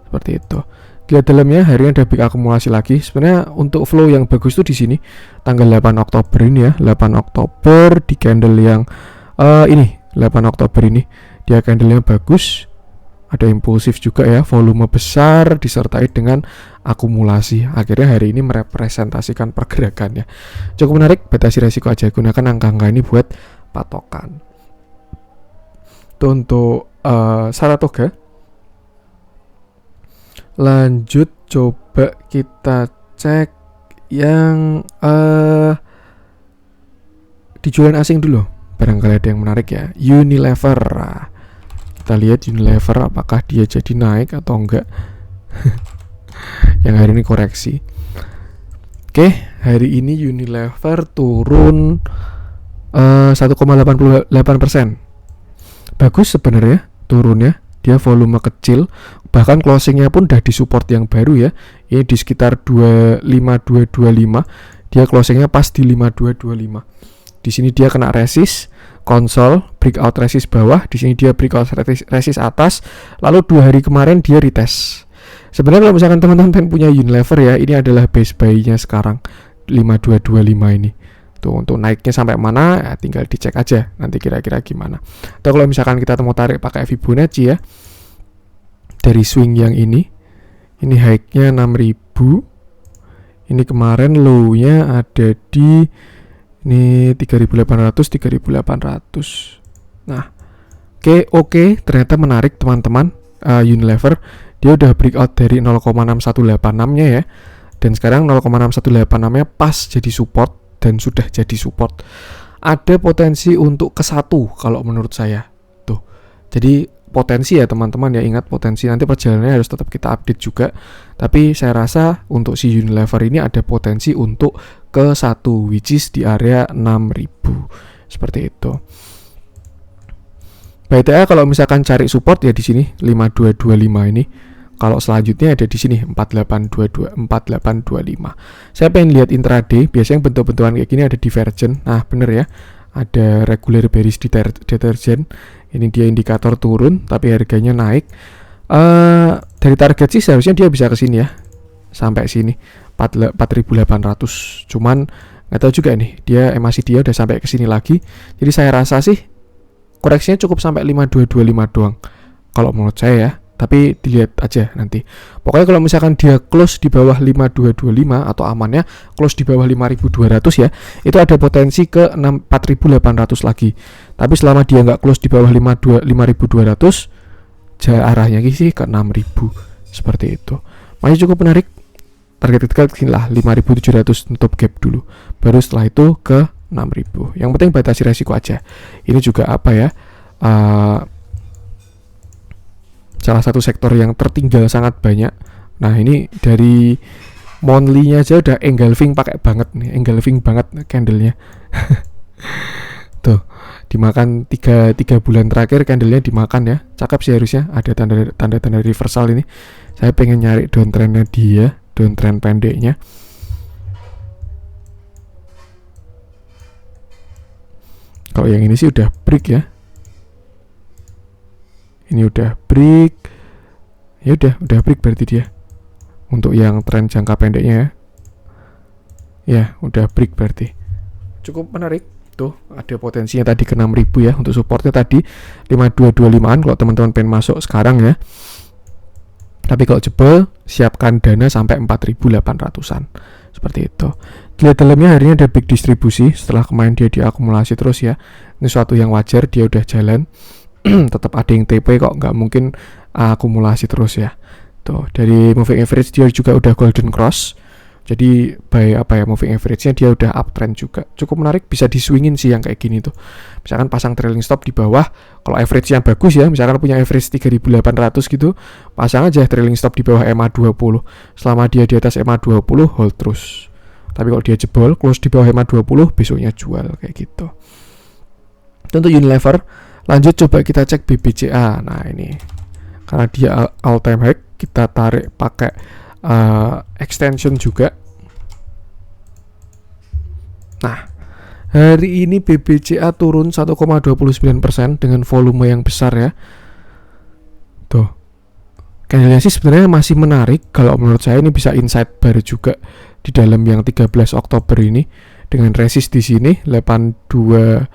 Speaker 1: seperti itu. Lihat dalamnya hari ini ada big akumulasi lagi. Sebenarnya untuk flow yang bagus tuh di sini tanggal 8 Oktober ini ya, 8 Oktober di candle yang ini 8 Oktober ini dia candlenya bagus, ada impulsif juga ya, volume besar disertai dengan akumulasi. Akhirnya hari ini merepresentasikan pergerakannya. Cukup menarik, batasi resiko aja, gunakan angka-angka ini buat patokan. Itu untuk Saratoga. Lanjut coba kita cek yang dijualan asing dulu. Barangkali ada yang menarik ya. Unilever. Kita lihat Unilever apakah dia jadi naik atau enggak. Yang hari ini koreksi. Oke, hari ini Unilever turun 1,88%. Bagus sebenarnya turunnya, dia volume kecil, bahkan closingnya pun udah di support yang baru ya. Ini di sekitar 25225, dia closingnya pas di 5225. Di sini dia kena resist, konsol, breakout resist bawah, di sini dia breakout resist atas, lalu 2 hari kemarin dia retest. Sebenarnya kalau misalkan teman-teman pengen punya Unilever ya, ini adalah base buy-nya sekarang 5225 ini. Tuh, untuk naiknya sampai mana ya tinggal dicek aja nanti kira-kira gimana. Atau kalau misalkan kita mau tarik pakai Fibonacci ya, dari swing yang ini high-nya 6000, ini kemarin low-nya ada di ini 3800 3800. Nah, oke, ternyata menarik teman-teman. Unilever dia udah breakout dari 0,6186 nya ya, dan sekarang 0,6186 nya pas jadi support dan sudah jadi support. Ada potensi untuk ke 1 kalau menurut saya tuh. Jadi potensi ya teman-teman ya, ingat potensi, nanti perjalanannya harus tetap kita update juga. Tapi saya rasa untuk si Unilever ini ada potensi untuk ke 1, which is di area 6000 seperti itu. BTA kalau misalkan cari support ya di sini 5225 ini. Kalau selanjutnya ada di sini 4822, 4825. Saya pengen lihat intraday, biasanya bentuk-bentukan kayak gini ada divergent. Nah, bener ya. Ada regular bearish divergent. Ini dia indikator turun tapi harganya naik. Dari target sih seharusnya dia bisa ke sini ya. Sampai sini 4800. Cuman nggak tahu juga nih, dia dia udah sampai ke sini lagi. Jadi saya rasa sih koreksinya cukup sampai 5225 doang. Kalau menurut saya ya. Tapi dilihat aja nanti. Pokoknya kalau misalkan dia close di bawah 5225 atau amannya close di bawah 5200 ya, itu ada potensi ke 4800 lagi. Tapi selama dia nggak close di bawah 5200, arahnya sih ke 6000 seperti itu. Masih cukup menarik. Target kita lah 5700, tutup gap dulu. Baru setelah itu ke 6000. Yang penting batasi resiko aja. Ini juga apa ya? Salah satu sektor yang tertinggal sangat banyak. Nah, ini dari monthly-nya aja udah engulfing pakai banget nih, engulfing banget candle-nya. Tuh, dimakan 3 bulan terakhir candle-nya dimakan ya. Cakep sih harusnya, ada tanda-tanda reversal ini. Saya pengen nyari downtrend-nya dia, downtrend pendeknya. Kalau yang ini sih udah break ya. Ini udah break. Ya udah break berarti dia. Untuk yang tren jangka pendeknya ya. Ya, udah break berarti. Cukup menarik. Tuh, ada potensinya tadi ke 6000 ya. Untuk supportnya tadi 5225-an kalau teman-teman pengen masuk sekarang ya. Tapi kalau jebol, siapkan dana sampai 4800-an. Seperti itu. Dilihat dalamnya hari ini ada big distribusi. Setelah kemarin dia diakumulasi terus ya. Ini suatu yang wajar, dia udah jalan. Tetap ada yang TP kok, nggak mungkin akumulasi terus ya. Tuh, dari moving average dia juga udah golden cross. Jadi by moving average-nya dia udah uptrend juga. Cukup menarik, bisa diswingin sih yang kayak gini tuh. Misalkan pasang trailing stop di bawah, kalau average-nya bagus ya, misalkan punya average 3.800 gitu, pasang aja trailing stop di bawah MA20. Selama dia di atas MA20 hold terus. Tapi kalau dia jebol, close di bawah MA20, besoknya jual kayak gitu. Untuk Unilever, lanjut coba kita cek BBCA. Nah, ini karena dia all time high, kita tarik pakai extension juga. Nah, hari ini BBCA turun 1,29% dengan volume yang besar ya. Tuh, candlenya sih sebenarnya masih menarik. Kalau menurut saya ini bisa inside bar juga di dalam yang 13 Oktober ini dengan resist di sini 8250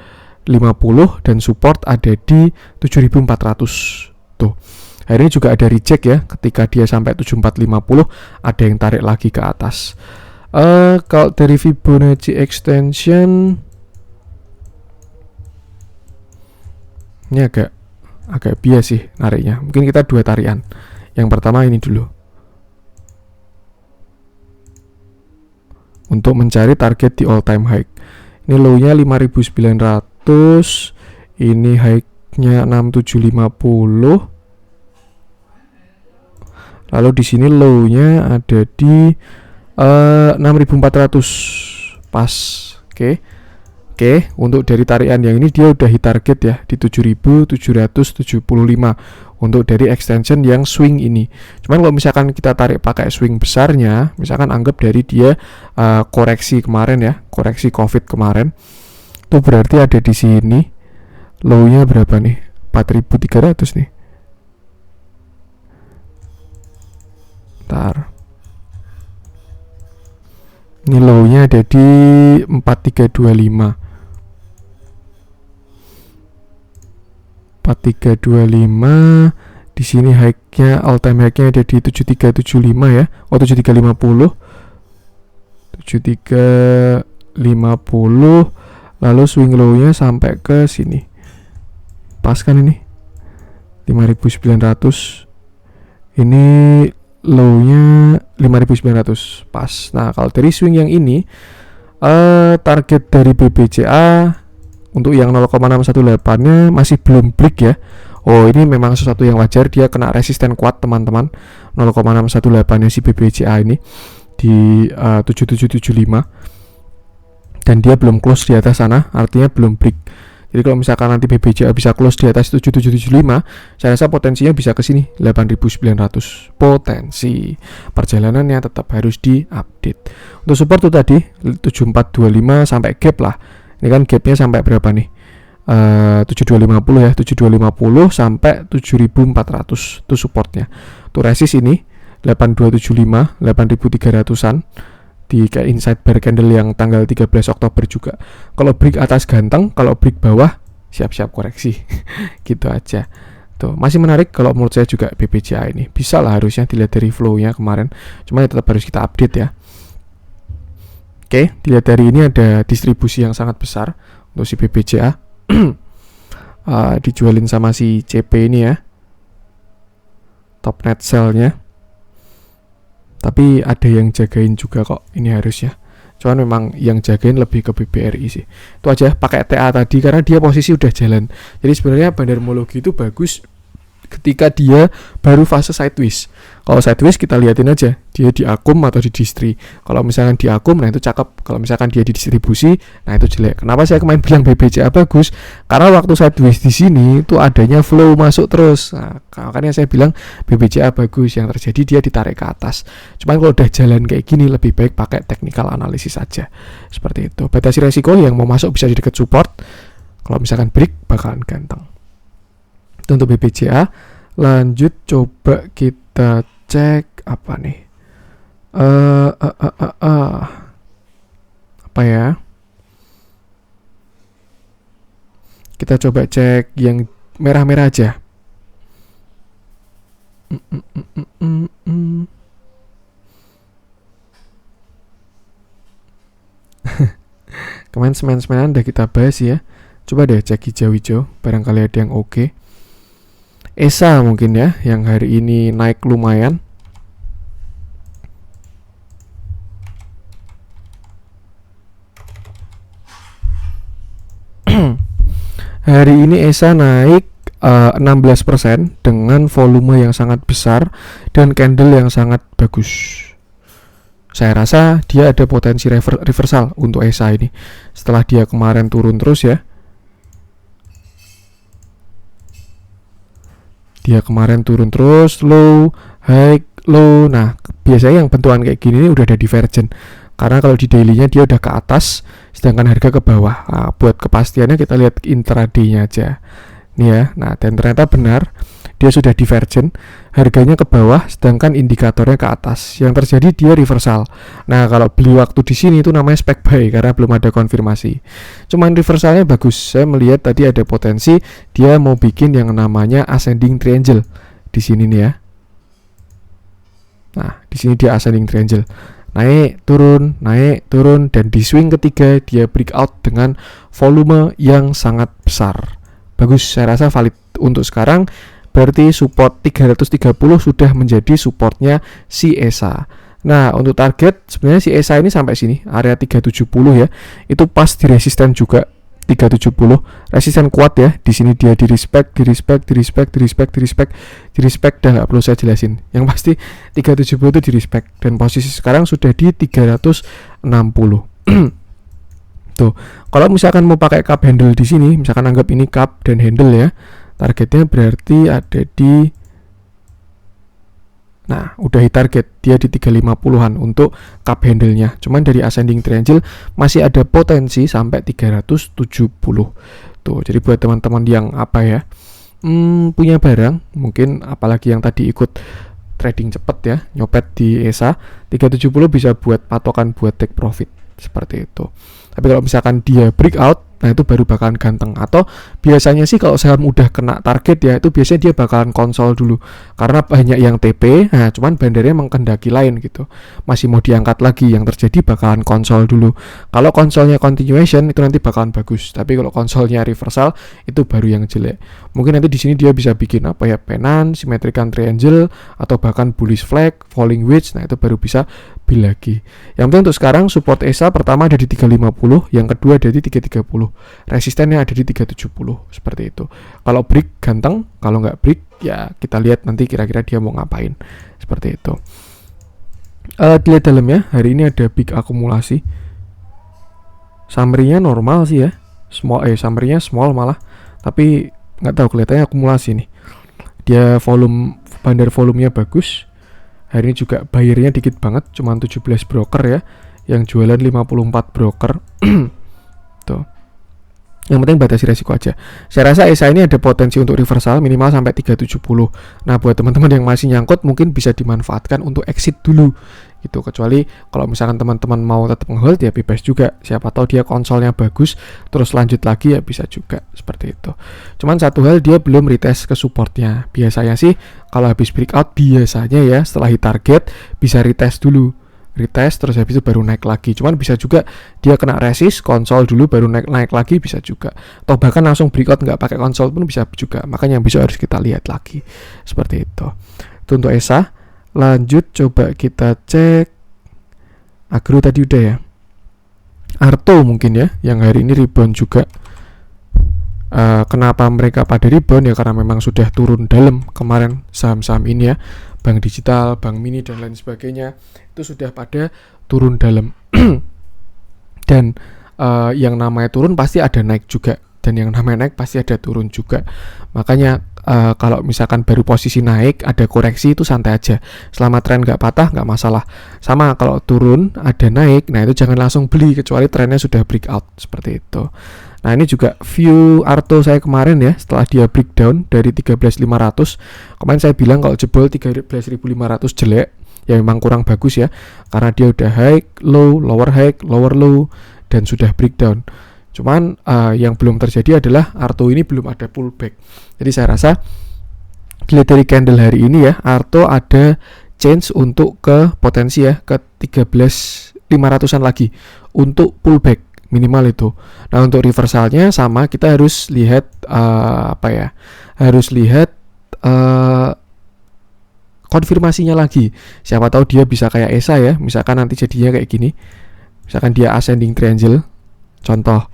Speaker 1: dan support ada di 7400. Tuh. Hari ini juga ada reject ya, ketika dia sampai 7450 ada yang tarik lagi ke atas. Kalau dari Fibonacci extension ini agak bias sih nariknya. Mungkin kita dua tarian. Yang pertama ini dulu. Untuk mencari target di all time high. Ini low-nya 5.900, ini high-nya 6.750. Lalu di sini low-nya ada di 6.400 pas. Oke, untuk dari tarian yang ini dia udah hit target ya di 7.775 untuk dari extension yang swing ini. Cuman kalau misalkan kita tarik pakai swing besarnya, misalkan anggap dari dia koreksi kemarin ya, koreksi COVID kemarin, itu berarti ada di sini low-nya berapa nih? 4.300 nih. Ini low-nya ada di 4325. 4325. Di sini high-nya, all time high-nya ada di 7375 ya. 7350. 7350. Lalu swing low-nya sampai ke sini. Pas kan ini? 5.900. Ini low-nya 5.900 pas. Nah, kalau dari swing yang ini target dari BBCA untuk yang 0,618-nya masih belum break ya. Oh, ini memang sesuatu yang wajar, dia kena resisten kuat teman-teman. 0,618-nya si BBCA ini di 7775 dan dia belum close di atas sana, artinya belum break. Jadi kalau misalkan nanti BBCA bisa close di atas 7775, saya rasa potensinya bisa ke sini 8.900. Potensi perjalanannya tetap harus diupdate. Untuk support tuh tadi 7425 sampai gap lah. Ini kan gapnya sampai berapa nih? 7250 ya, 7250 sampai 7400 itu supportnya. Tuh resist ini 8275, 8300-an di kayak inside bar candle yang tanggal 13 Oktober juga. Kalau break atas ganteng, kalau break bawah siap-siap koreksi. Gitu aja. Tuh, masih menarik kalau menurut saya juga BBCA ini. Bisa lah harusnya dilihat dari flow-nya kemarin. Cuma ya tetap harus kita update ya. Oke, dilihat dari ini ada distribusi yang sangat besar untuk si BBCA. Dijualin sama si CP ini ya. Top net sell-nya. Tapi ada yang jagain juga kok, ini harusnya. Cuman memang yang jagain lebih ke BBRI sih. Itu aja, pakai TA tadi karena dia posisi udah jalan. Jadi sebenarnya bandarmologi itu bagus ketika dia baru fase sideways. Kalau sideways kita liatin aja, dia di akum atau di distri. Kalau misalkan di akum, nah itu cakep. Kalau misalkan dia di distribusi, nah itu jelek. Kenapa saya kemarin bilang BBCA bagus? Karena waktu sideways di sini itu adanya flow masuk terus. Nah, makanya saya bilang BBCA bagus. Yang terjadi dia ditarik ke atas. Cuman kalau udah jalan kayak gini, lebih baik pakai technical analysis aja. Seperti itu. Batasi resiko yang mau masuk bisa di dekat support. Kalau misalkan break bakalan ganteng. Itu untuk BBCA. Lanjut coba kita cek apa nih? Apa ya? Kita coba cek yang merah-merah aja. Kemarin semen-semenan udah kita bahas ya. Coba deh cek hijau-hijau, barangkali ada yang oke. ESA mungkin ya, yang hari ini naik lumayan. Hari ini ESA naik 16% dengan volume yang sangat besar dan candle yang sangat bagus. Saya rasa dia ada potensi reversal untuk ESA ini setelah dia kemarin turun terus ya. Dia kemarin turun terus, low, high, low. Nah, biasanya yang bentukan kayak gini udah ada divergent. Karena kalau di daily-nya dia udah ke atas, sedangkan harga ke bawah. Nah, buat kepastiannya kita lihat intraday-nya aja. Nih ya, nah dan ternyata benar dia sudah divergent, harganya ke bawah sedangkan indikatornya ke atas. Yang terjadi dia reversal. Nah, kalau beli waktu di sini itu namanya spec buy karena belum ada konfirmasi. Cuman reversalnya bagus. Saya melihat tadi ada potensi dia mau bikin yang namanya ascending triangle di sini nih ya. Nah, di sini dia ascending triangle. Naik, turun, dan di swing ketiga dia breakout dengan volume yang sangat besar. Bagus, saya rasa valid untuk sekarang. Berarti support 330 sudah menjadi supportnya si ESA. Nah, untuk target sebenarnya si ESA ini sampai sini, area 370 ya. Itu pas di resisten juga 370. Resisten kuat ya. Di sini dia di respect, dah nggak perlu saya jelasin. Yang pasti 370 itu di respect dan posisi sekarang sudah di 360. Tuh, kalau misalkan mau pakai cup handle di sini, misalkan anggap ini cup dan handle ya, targetnya berarti ada di, nah udah hit target, dia di 350-an untuk cup handle-nya. Cuman dari ascending triangle masih ada potensi sampai 370. Tuh, jadi buat teman-teman yang apa ya, punya barang, mungkin apalagi yang tadi ikut trading cepet ya, nyopet di ESA, 370 bisa buat patokan buat take profit seperti itu. Tapi kalau misalkan dia breakout, nah itu baru bakalan ganteng. Atau biasanya sih kalau saham udah kena target ya, itu biasanya dia bakalan konsol dulu karena banyak yang TP. Nah cuman bandarnya mengkendaki lain gitu, masih mau diangkat lagi. Yang terjadi bakalan konsol dulu. Kalau konsolnya continuation itu nanti bakalan bagus, tapi kalau konsolnya reversal itu baru yang jelek. Mungkin nanti di sini dia bisa bikin apa ya, pennant, symmetrical triangle, atau bahkan bullish flag, falling wedge. Nah itu baru bisa beli lagi. Yang penting untuk sekarang support ESA pertama ada di 350, yang kedua ada di 330, resistennya ada di 370 seperti itu. Kalau break ganteng, kalau nggak break ya kita lihat nanti kira-kira dia mau ngapain seperti itu. Dilihat dalamnya hari ini ada big akumulasi. Summary-nya normal sih ya, summary-nya small malah, tapi nggak tahu kelihatannya akumulasi nih. Dia bandar volumenya bagus. Hari ini juga bayarnya dikit banget, cuma 17 broker ya, yang jualan 54 broker. Tuh. Yang penting batasi resiko aja. Saya rasa ESA ini ada potensi untuk reversal minimal sampai 370. Nah, buat teman-teman yang masih nyangkut mungkin bisa dimanfaatkan untuk exit dulu gitu. Kecuali kalau misalkan teman-teman mau tetap nge-hold ya bebas juga. Siapa tahu dia konsolnya bagus terus lanjut lagi ya bisa juga seperti itu. Cuman satu hal, dia belum retest ke supportnya. Biasanya sih kalau habis breakout biasanya ya setelah hit target bisa retest dulu. Retest terus habis itu baru naik lagi. Cuman bisa juga dia kena resist, konsol dulu baru naik lagi bisa juga. Atau bahkan langsung breakout nggak pakai konsol pun bisa juga. Makanya besok harus kita lihat lagi seperti itu. Itu untuk ESA. Lanjut coba kita cek Agro tadi udah ya. Arto mungkin ya, yang hari ini rebound juga. Kenapa mereka pada rebound ya, karena memang sudah turun dalam kemarin saham-saham ini ya, bank digital, bank mini dan lain sebagainya itu sudah pada turun dalam. Dan yang namanya turun pasti ada naik juga, dan yang namanya naik pasti ada turun juga. Makanya kalau misalkan baru posisi naik ada koreksi itu santai aja, selama tren nggak patah nggak masalah. Sama kalau turun ada naik, nah itu jangan langsung beli kecuali trennya sudah breakout seperti itu. Nah ini juga view Arto saya kemarin ya, setelah dia breakdown dari 13.500. Kemarin saya bilang kalau jebol 13.500 jelek, ya memang kurang bagus ya, karena dia udah high, low, lower low, dan sudah breakdown. Cuman yang belum terjadi adalah Arto ini belum ada pullback. Jadi saya rasa dilihat dari candle hari ini ya, Arto ada chance untuk ke potensi ya, ke 13.500an lagi untuk pullback minimal itu. Nah untuk reversalnya sama, kita harus lihat harus lihat konfirmasinya lagi. Siapa tahu dia bisa kayak ESA ya, misalkan nanti jadinya kayak gini, misalkan dia ascending triangle, contoh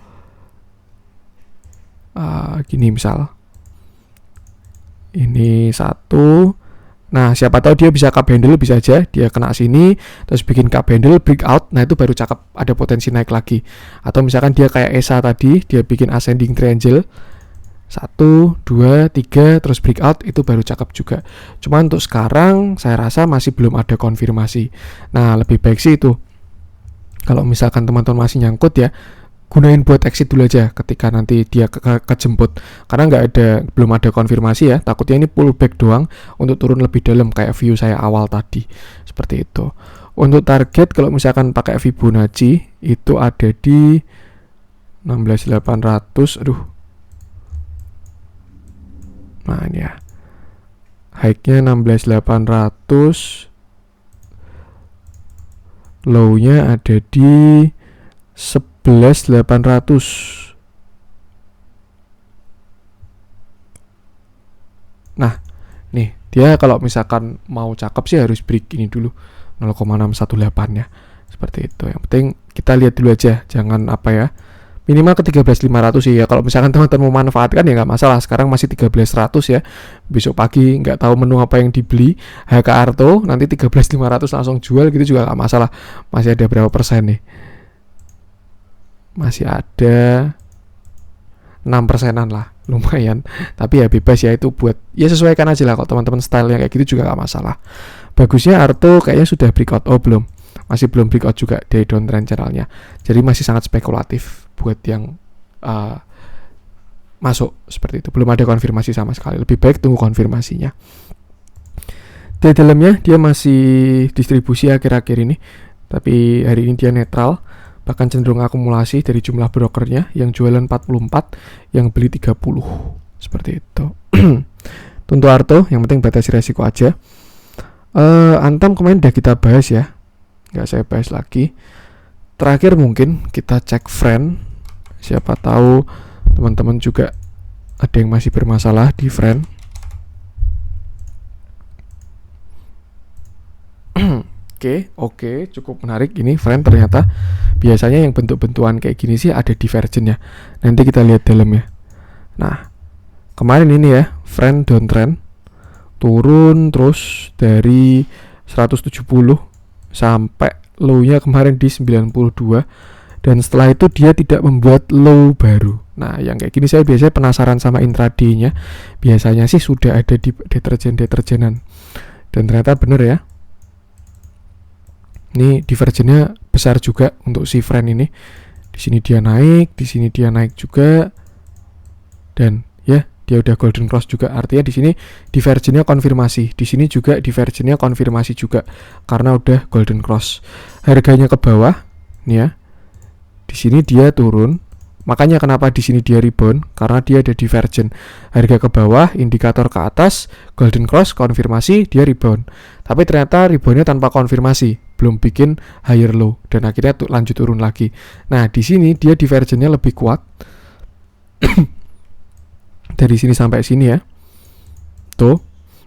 Speaker 1: Gini misal ini 1. Nah, siapa tahu dia bisa cup handle, bisa aja dia kena sini terus bikin cup handle breakout. Nah, itu baru cakep, ada potensi naik lagi. Atau misalkan dia kayak ESA tadi, dia bikin ascending triangle 1, 2, 3 terus breakout, itu baru cakep juga. Cuma untuk sekarang saya rasa masih belum ada konfirmasi. Nah, lebih baik sih itu kalau misalkan teman-teman masih nyangkut ya, gunain buat exit dulu aja ketika nanti dia kejemput, karena belum ada konfirmasi ya, takutnya ini pullback doang untuk turun lebih dalam kayak view saya awal tadi, seperti itu. Untuk target kalau misalkan pakai Fibonacci itu ada di 16.800. Nah ini ya, high-nya 16.800, low-nya ada di 11.800. Nah, nih dia kalau misalkan mau cakep sih harus break ini dulu 0,618 ya. Seperti itu. Yang penting kita lihat dulu aja, jangan minimal ke 13.500 sih ya. Kalau misalkan teman-teman mau manfaatkan ya nggak masalah. Sekarang masih 13.100 ya. Besok pagi nggak tahu menu apa yang dibeli, HK Arto nanti 13.500 langsung jual gitu juga nggak masalah. Masih ada berapa persen nih? Masih ada 6%-an lah, lumayan. Tapi ya bebas ya, itu buat ya sesuaikan aja lah. Kalau teman-teman style yang kayak gitu juga gak masalah. Bagusnya Arto kayaknya sudah breakout. Belum, masih belum breakout juga dari downtrend channelnya. Jadi masih sangat spekulatif buat yang masuk seperti itu. Belum ada konfirmasi sama sekali. Lebih baik tunggu konfirmasinya. Di dalamnya dia masih distribusi akhir-akhir ini, tapi hari ini dia netral, bahkan cenderung akumulasi dari jumlah brokernya, yang jualan 44, yang beli 30, seperti itu. Untuk Arto, yang penting batasi resiko aja. Antam kemarin udah kita bahas ya, nggak saya bahas lagi. Terakhir mungkin kita cek friend, siapa tahu teman-teman juga ada yang masih bermasalah di friend. Oke, cukup menarik ini friend. Ternyata biasanya yang bentuk-bentukan kayak gini sih ada divergennya. Nanti kita lihat dalamnya. Nah, kemarin ini ya, friend downtrend turun terus dari 170 sampai low-nya kemarin di 92, dan setelah itu dia tidak membuat low baru. Nah, yang kayak gini saya biasanya penasaran sama intraday-nya. Biasanya sih sudah ada di deterjenan. Dan ternyata bener ya. Ini divergennya besar juga untuk si friend ini. Di sini dia naik, di sini dia naik juga, dan ya dia udah golden cross juga. Artinya di sini divergennya konfirmasi, di sini juga divergennya konfirmasi juga karena udah golden cross. Harganya ke bawah, nih ya. Di sini dia turun. Makanya kenapa di sini dia rebound, karena dia ada divergen. Harga ke bawah, indikator ke atas, golden cross, konfirmasi, dia rebound. Tapi ternyata reboundnya tanpa konfirmasi, belum bikin higher low, dan akhirnya lanjut turun lagi. Nah, di sini dia divergennya lebih kuat. Dari sini sampai sini ya. Tuh.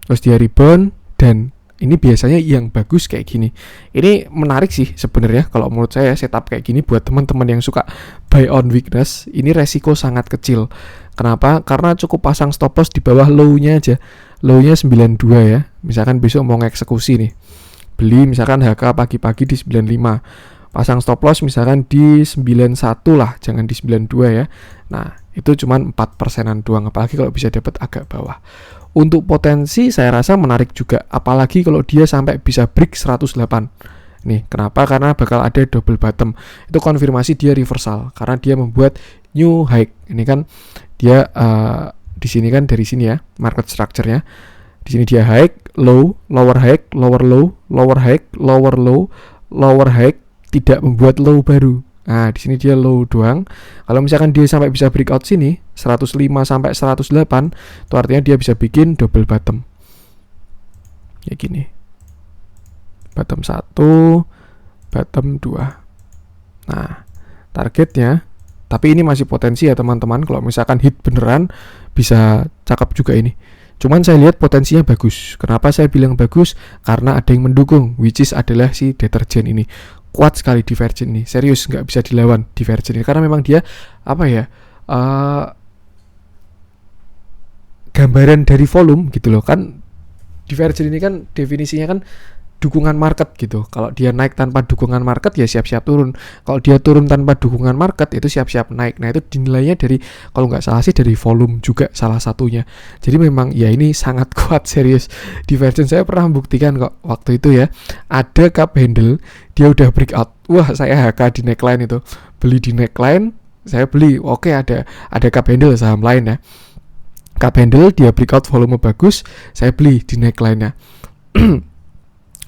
Speaker 1: Terus dia rebound, dan ini biasanya yang bagus kayak gini. Ini menarik sih sebenarnya kalau menurut saya setup kayak gini buat teman-teman yang suka buy on weakness. Ini resiko sangat kecil. Kenapa? Karena cukup pasang stop loss di bawah low-nya aja. Low-nya 92 ya. Misalkan besok mau ngeksekusi nih. Beli misalkan HK pagi-pagi di 95. Pasang stop loss misalkan di 91 lah, jangan di 92 ya. Nah, itu cuma 4%-an doang, apalagi kalau bisa dapat agak bawah. Untuk potensi saya rasa menarik juga, apalagi kalau dia sampai bisa break 108. Nih, kenapa? Karena bakal ada double bottom. Itu konfirmasi dia reversal karena dia membuat new high. Ini kan dia di sini kan dari sini ya, market structure-nya. Di sini dia high, low, lower high, lower low, lower high, lower low, lower high, tidak membuat low baru. Nah, di sini dia low doang. Kalau misalkan dia sampai bisa breakout sini 105 sampai 108, itu artinya dia bisa bikin double bottom. Kayak gini. Bottom 1, bottom 2. Nah, targetnya, tapi ini masih potensi ya teman-teman. Kalau misalkan hit beneran bisa cakep juga ini. Cuman saya lihat potensinya bagus. Kenapa saya bilang bagus? Karena ada yang mendukung, which is adalah si deterjen ini. Kuat sekali divergen ini, serius nggak bisa dilawan divergen ini, karena memang dia gambaran dari volume gitu loh. Kan divergen ini kan definisinya kan dukungan market gitu. Kalau dia naik tanpa dukungan market ya siap-siap turun. Kalau dia turun tanpa dukungan market itu siap-siap naik. Nah itu dinilainya dari, kalau nggak salah sih dari volume juga salah satunya. Jadi memang ya ini sangat kuat, serius. Divergen saya pernah membuktikan kok waktu itu ya. Ada cup handle, dia udah breakout. Wah saya HK di neckline itu. Beli di neckline, saya beli. Oke, ada cup handle saham lain ya. Cup handle dia breakout volume bagus, saya beli di neckline-nya.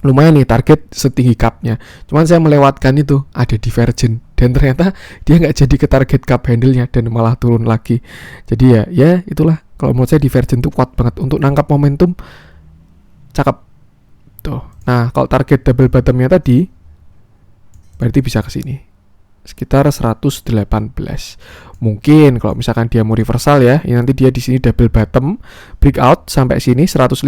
Speaker 1: Lumayan nih target setinggi cupnya, cuman saya melewatkan itu, ada divergen dan ternyata dia nggak jadi ke target cup handle-nya dan malah turun lagi. Jadi ya itulah, kalau menurut saya divergen tuh kuat banget untuk nangkap momentum, cakep tuh. Nah kalau target double bottom-nya tadi berarti bisa ke sini sekitar 118. Mungkin kalau misalkan dia mau reversal ya, nanti dia di sini double bottom, breakout sampai sini 115,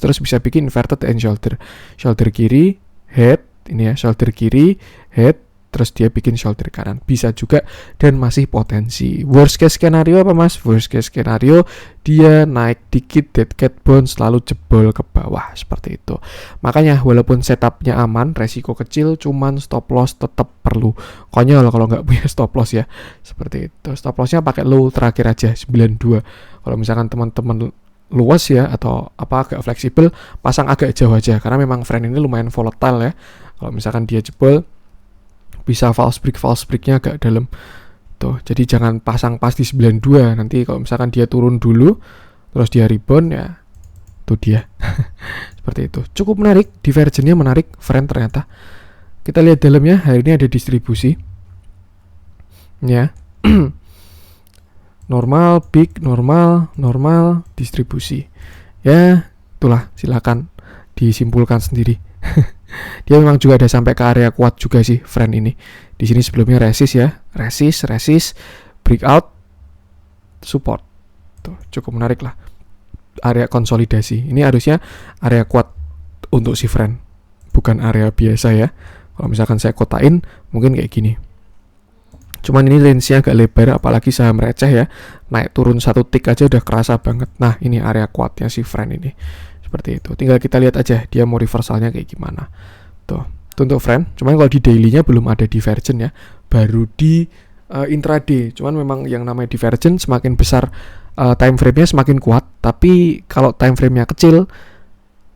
Speaker 1: terus bisa bikin inverted and shoulder. Shoulder kiri, head, ini ya, shoulder kiri, head, terus dia bikin shoulder kanan. Bisa juga dan masih potensi. Worst case scenario apa mas? Worst case scenario dia naik dikit, dead cat bounce lalu jebol ke bawah seperti itu. Makanya walaupun setupnya aman, resiko kecil, cuman stop loss tetap perlu. Konyol kalau nggak punya stop loss ya. Seperti itu. Stop lossnya pakai low terakhir aja 92. Kalau misalkan teman-teman luas ya atau agak fleksibel, pasang agak jauh aja karena memang friend ini lumayan volatile ya. Kalau misalkan dia jebol bisa false break-nya agak dalam tuh. Jadi jangan pasang pas di 92. Nanti kalau misalkan dia turun dulu terus dia rebound ya tuh dia. Seperti itu. Cukup menarik, divergennya menarik, friend ternyata. Kita lihat dalamnya, hari ini ada distribusi. Ya. Normal, big, normal, distribusi. Ya, itulah, silakan disimpulkan sendiri. Dia memang juga ada sampai ke area kuat juga sih friend ini. Di sini sebelumnya resist ya, resist, breakout, support. Tuh, cukup menarik lah. Area konsolidasi. Ini harusnya area kuat untuk si friend, bukan area biasa ya. Kalau misalkan saya kotain mungkin kayak gini. Cuman ini range-nya agak lebar, apalagi saham receh ya. Naik turun satu tick aja udah kerasa banget. Nah, ini area kuatnya si friend ini. Seperti itu. Tinggal kita lihat aja dia mau reversalnya kayak gimana. Tuh, itu untuk friend. Cuman kalau di daily-nya belum ada divergen ya. Baru di intraday. Cuman memang yang namanya divergen semakin besar time frame-nya semakin kuat. Tapi kalau time frame-nya kecil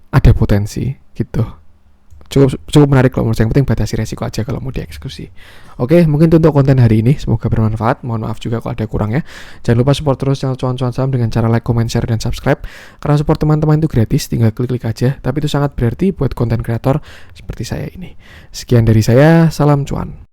Speaker 1: ada potensi gitu. Cukup menarik kalau menurut saya. Yang penting batasi resiko aja kalau mau dieksekusi. Oke, mungkin itu untuk konten hari ini. Semoga bermanfaat. Mohon maaf juga kalau ada kurangnya. Jangan lupa support terus channel Cuan-Cuan Saham dengan cara like, comment, share, dan subscribe. Karena support teman-teman itu gratis, tinggal klik-klik aja. Tapi itu sangat berarti buat konten kreator seperti saya ini. Sekian dari saya, salam cuan.